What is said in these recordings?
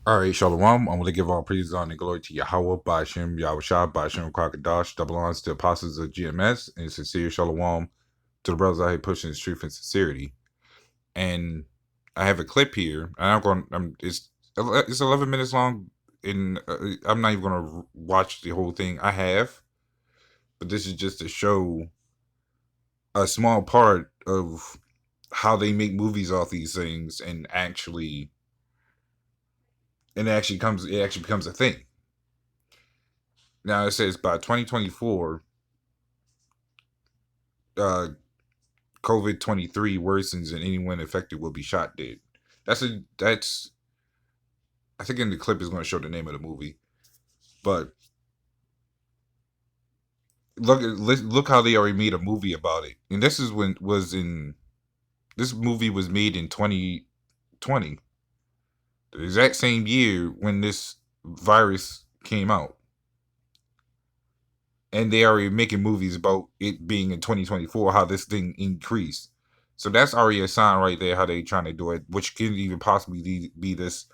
All right, Shalom. I'm going to give all praise, honor, and glory to Yahweh, Ba'ashem, Yahushua, Ba'ashem, Kwakadash, double honors to apostles of GMS, and sincere Shalom to the brothers out here pushing the truth and sincerity. And I have a clip here, and it's 11 minutes long, and I'm not even going to watch the whole thing. I have, but this is just to show a small part of how they make movies off these things, and it actually becomes a thing. Now it says by 2024, uh, COVID 23 worsens and anyone affected will be shot dead. That's I think in the clip is going to show the name of the movie, but look how they already made a movie about it, and this movie was made in 2020, the exact same year when this virus came out, and they already making movies about it being in 2024, how this thing increased. So that's already a sign right there how they trying to do it, which can even possibly be this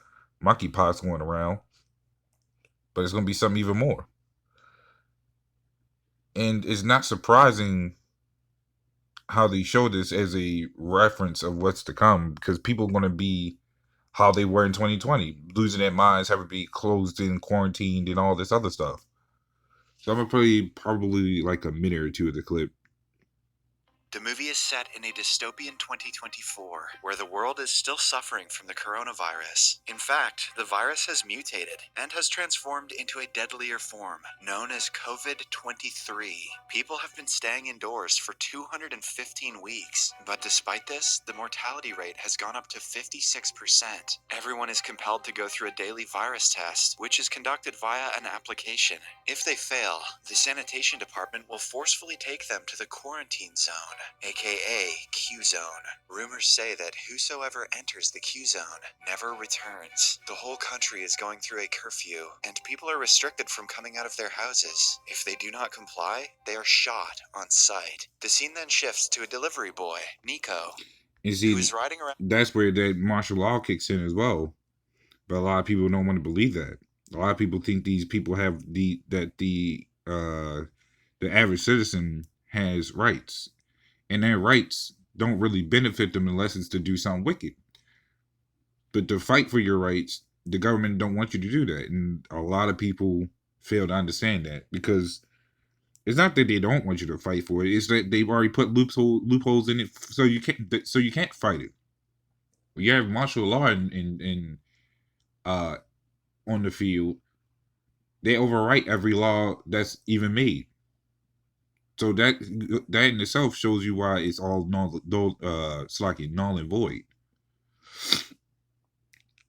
monkeypox going around, but it's going to be something even more. And it's not surprising how they show this as a reference of what's to come, because people are going to be how they were in 2020, losing their minds, having to be closed in, quarantined, and all this other stuff. So I'm going to play probably like a minute or two of the clip. The movie is set in a dystopian 2024, where the world is still suffering from the coronavirus. In fact, the virus has mutated and has transformed into a deadlier form, known as COVID-23. People have been staying indoors for 215 weeks, but despite this, the mortality rate has gone up to 56%. Everyone is compelled to go through a daily virus test, which is conducted via an application. If they fail, the sanitation department will forcefully take them to the quarantine zone, aka Q Zone. Rumors say that whosoever enters the Q Zone never returns. The whole country is going through a curfew, and people are restricted from coming out of their houses. If they do not comply, they are shot on sight. The scene then shifts to a delivery boy, Nico, And see, who is riding around. that's where that martial law kicks in as well. But a lot of people don't want to believe that. A lot of people think these people have the average citizen has rights, and their rights don't really benefit them unless it's to do something wicked. But to fight for your rights, the government don't want you to do that, and a lot of people fail to understand that, because it's not that they don't want you to fight for it; it's that they've already put loopholes in it, so you can't fight it. You have martial law uh, on the field. They overwrite every law that's even made. So that in itself shows you why it's all null and void.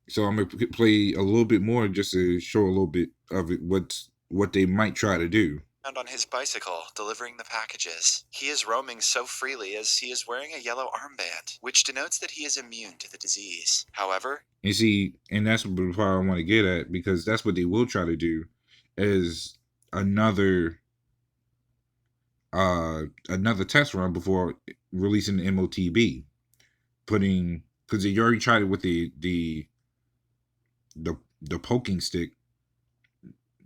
So I'm gonna play a little bit more just to show a little bit of it, what they might try to do. On his bicycle, delivering the packages. He is roaming so freely as he is wearing a yellow armband, which denotes that he is immune to the disease. However, and see, and that's what I want to get at, because that's what they will try to do, is another another test run before releasing the MOTB, because they already tried it with the poking stick.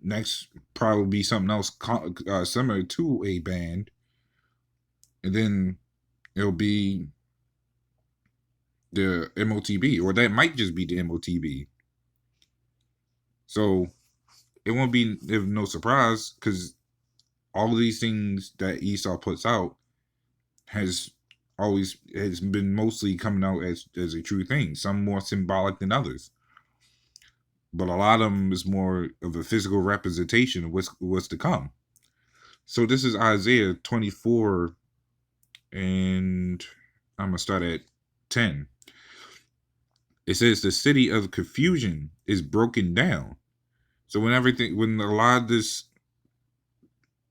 Next, probably be something else similar to a band, and then it'll be the MOTB, or that might just be the MOTB. So it won't be no surprise, because all of these things that Esau puts out has been mostly coming out as a true thing. Some more symbolic than others, but a lot of them is more of a physical representation of what's to come. So this is Isaiah 24, and I'm gonna start at 10. It says the city of confusion is broken down. So when a lot of this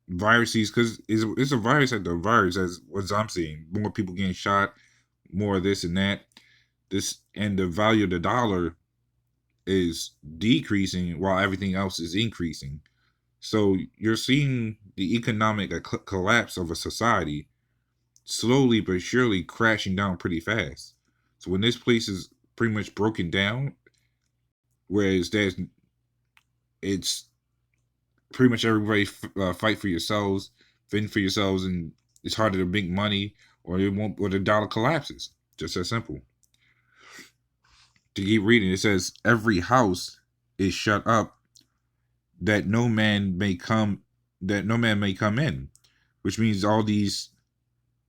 viruses, because it's a virus at the virus, as what I'm seeing, more people getting shot, more of this and that, and the value of the dollar is decreasing while everything else is increasing. So you're seeing the economic collapse of a society slowly but surely crashing down pretty fast. So when this place is pretty much broken down, Whereas it's pretty much everybody fight for yourselves, fend for yourselves, and it's harder to make money, or it won't, or the dollar collapses. Just as simple. To keep reading, it says every house is shut up that no man may come, in, which means all these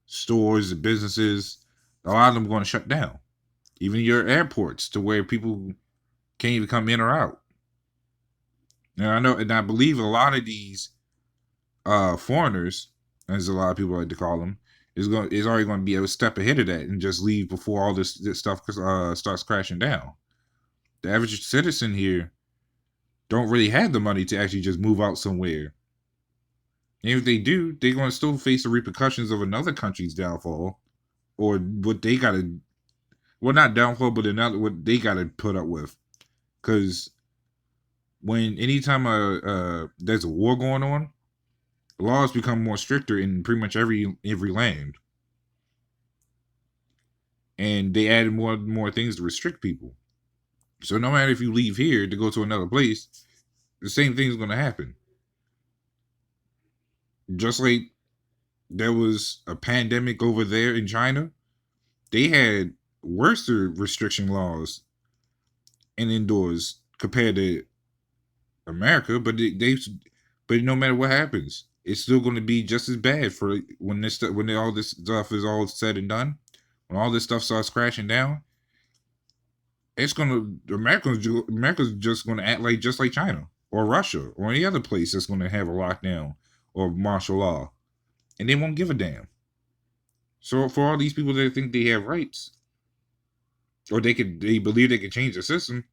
stores and businesses, a lot of them going to shut down. Even your airports, to where people can't even come in or out. And I know, and I believe a lot of these foreigners, as a lot of people like to call them, is already going to be a step ahead of that and just leave before all this stuff starts crashing down. The average citizen here don't really have the money to actually just move out somewhere. And if they do, they're going to still face the repercussions of another country's downfall, or what they got to, well, not downfall, but another what they got to put up with. Because when anytime there's a war going on, laws become more stricter in pretty much every land, and they added more and more things to restrict people. So no matter if you leave here to go to another place, the same thing is going to happen. Just like there was a pandemic over there in China, they had worse restriction laws and indoors compared to America, but no matter what happens, it's still going to be just as bad for when all this stuff is all said and done. When all this stuff starts crashing down, it's America's just going to act like just like China or Russia or any other place that's going to have a lockdown or martial law, and they won't give a damn. So for all these people that think they have rights, or they believe they can change the system,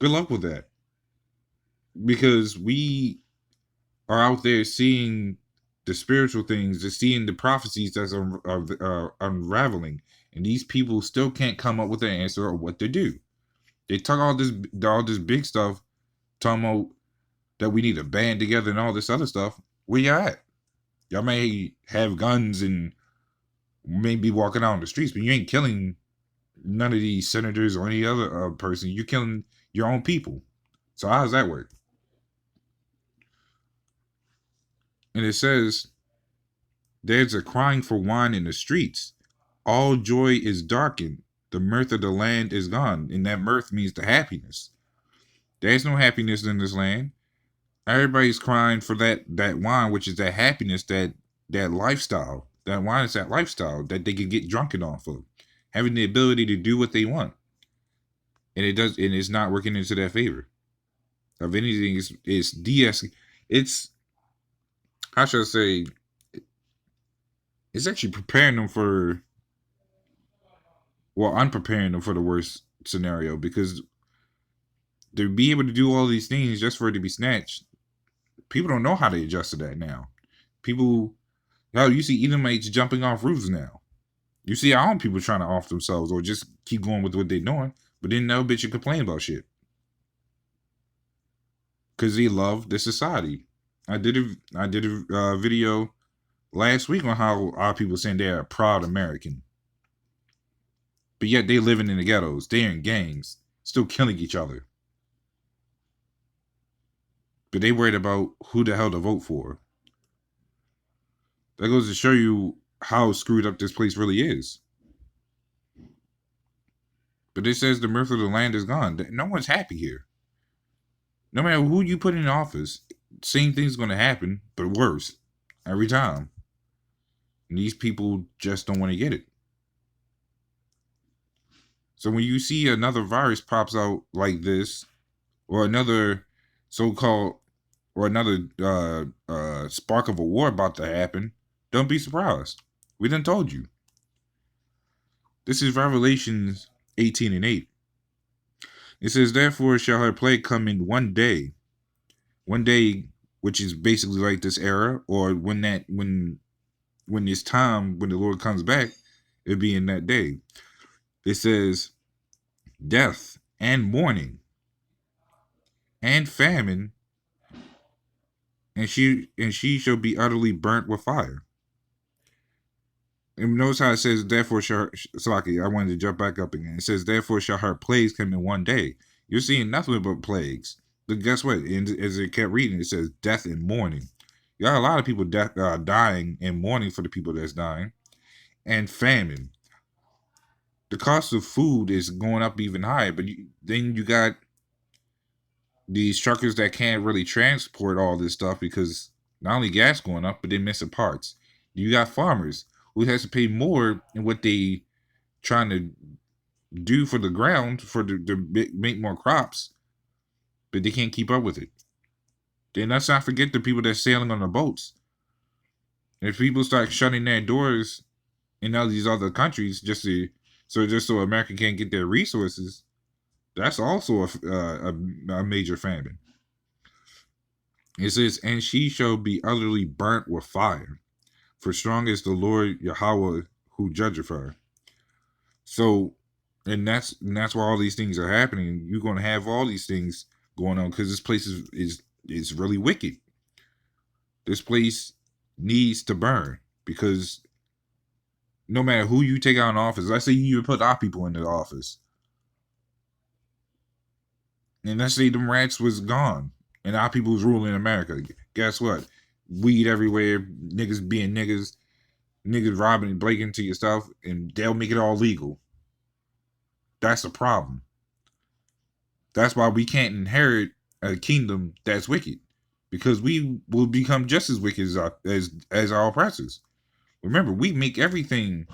good luck with that, because we are out there seeing the spiritual things, they're seeing the prophecies are unraveling, and these people still can't come up with an answer or what to do. They talk all this big stuff, talking about that we need to band together and all this other stuff. Where y'all at? Y'all may have guns and may be walking out on the streets, but you ain't killing none of these senators or any other person. You're killing your own people. So how does that work? And it says, there's a crying for wine in the streets. All joy is darkened. The mirth of the land is gone. And that mirth means the happiness. There's no happiness in this land. Everybody's crying for that wine, which is that happiness, that lifestyle. That wine is that lifestyle that they can get drunken off of. Having the ability to do what they want. And it's not working into their favor. If anything, it's it's, how should I say, it's actually preparing them for, well, unpreparing them for the worst scenario, because to be able to do all these things just for it to be snatched, people don't know how to adjust to that now. People, hell, you see Edomites jumping off roofs now. You see our own people trying to off themselves or just keep going with what they're doing, but then no bitch you complain about shit because they love the society. I did a video last week on how our people saying they're a proud American, but yet they living in the ghettos. They're in gangs, still killing each other. But they worried about who the hell to vote for. That goes to show you how screwed up this place really is. But it says the mirth of the land is gone. No one's happy here. No matter who you put in office, same thing's going to happen, but worse every time. And these people just don't want to get it. So when you see another virus pops out like this, or another so-called, or another spark of a war about to happen, don't be surprised. We done told you. This is Revelations 18:8. It says, therefore shall her plague come in one day, which is basically like this era, or when it's time, when the Lord comes back, it'll be in that day. It says, death and mourning and famine, and she shall be utterly burnt with fire. And notice how it says, therefore shall her, Salaki, I wanted to jump back up again. It says, therefore shall her plagues come in one day. You're seeing nothing but plagues. But guess what? And as it kept reading, it says death and mourning. You got a lot of people dying and mourning for the people that's dying, and famine. The cost of food is going up even higher. But then you got these truckers that can't really transport all this stuff because not only gas going up, but they're missing parts. You got farmers who has to pay more in what they trying to do for the ground for to make more crops, but they can't keep up with it. Then let's not forget the people that's sailing on the boats. If people start shutting their doors in all these other countries just so America can't get their resources, that's also a major famine. It says, and she shall be utterly burnt with fire, for strong is the Lord Yahweh who judgeth her. So, and that's why all these things are happening. You're going to have all these things going on because this place is really wicked. This place needs to burn because no matter who you take out in office, let's say you even put our people in the office, and let's say them rats was gone and our people was ruling America. Guess what? Weed everywhere, niggas being niggas robbing and breaking into your stuff, and they'll make it all legal. That's a problem. That's why we can't inherit a kingdom that's wicked, because we will become just as wicked as our oppressors. Remember, we make everything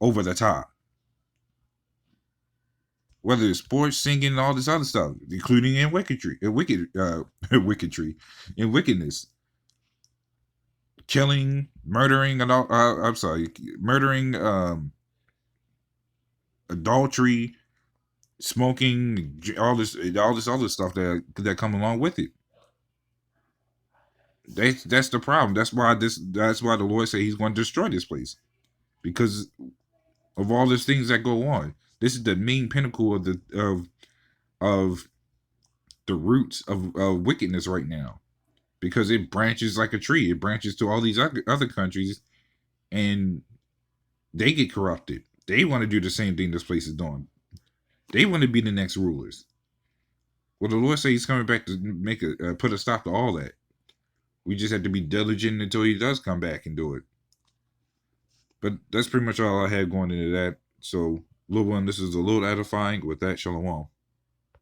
over the top, whether it's sports, singing, and all this other stuff, including in wickedry, in wickedness, killing, murdering, and all. I'm sorry, murdering, adultery, smoking, all this other stuff that come along with it. That's the problem. That's why the Lord said He's going to destroy this place because of all these things that go on. This is the main pinnacle of the roots of wickedness right now, because it branches like a tree. It branches to all these other countries, and they get corrupted. They want to do the same thing this place is doing. They want to be the next rulers. Well, the Lord says He's coming back to make put a stop to all that. We just have to be diligent until He does come back and do it. But that's pretty much all I had going into that. So, little one, this is a little edifying. With that, shalom.